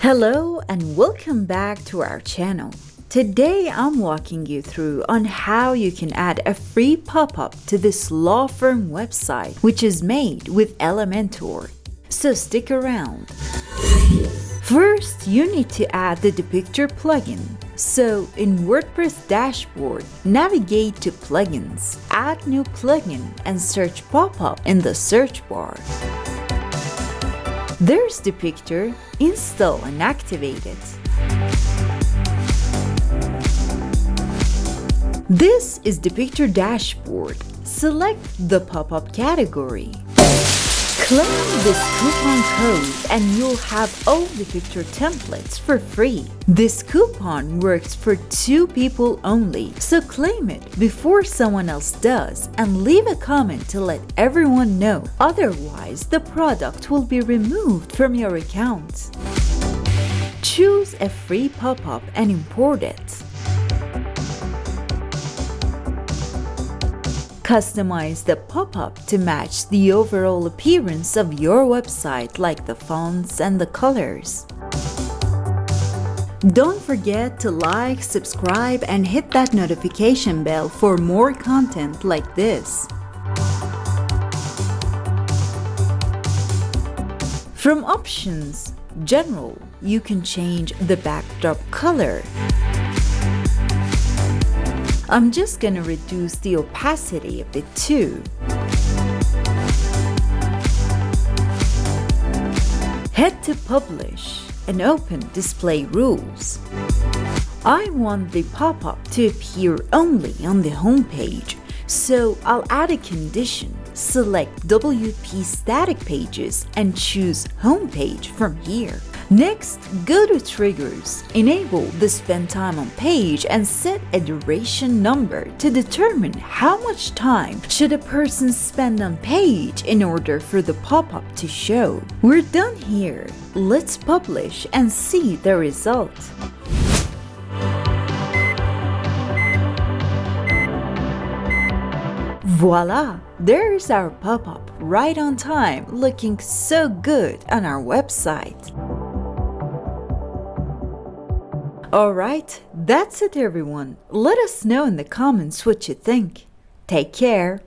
Hello and welcome back to our channel. Today I'm walking you through on how you can add a free pop-up to this law firm website which is made with Elementor. So stick around. First, you need to add the Depicter plugin. So in WordPress dashboard, navigate to plugins, add new plugin and search Popup in the search bar. There's Depicter, install and activate it. This is Depicter dashboard. Select the pop-up category. Claim this coupon code and you'll have all Depicter templates for free. This coupon works for 2 people only, so claim it before someone else does and leave a comment to let everyone know. Otherwise, the product will be removed from your account. Choose a free pop-up and import it. Customize the pop-up to match the overall appearance of your website, like the fonts and the colors. Don't forget to like, subscribe, and hit that notification bell for more content like this. From options, general, you can change the backdrop color. I'm just gonna reduce the opacity a bit too. Head to Publish and open Display Rules. I want the pop-up to appear only on the home page, so I'll add a condition. Select WP Static Pages and choose Home Page from here. Next, go to Triggers, enable the Spend Time on Page and set a duration number to determine how much time should a person spend on page in order for the pop-up to show. We're done here. Let's publish and see the result. Voila! There's our pop-up right on time, looking so good on our website. Alright, that's it everyone. Let us know in the comments what you think. Take care.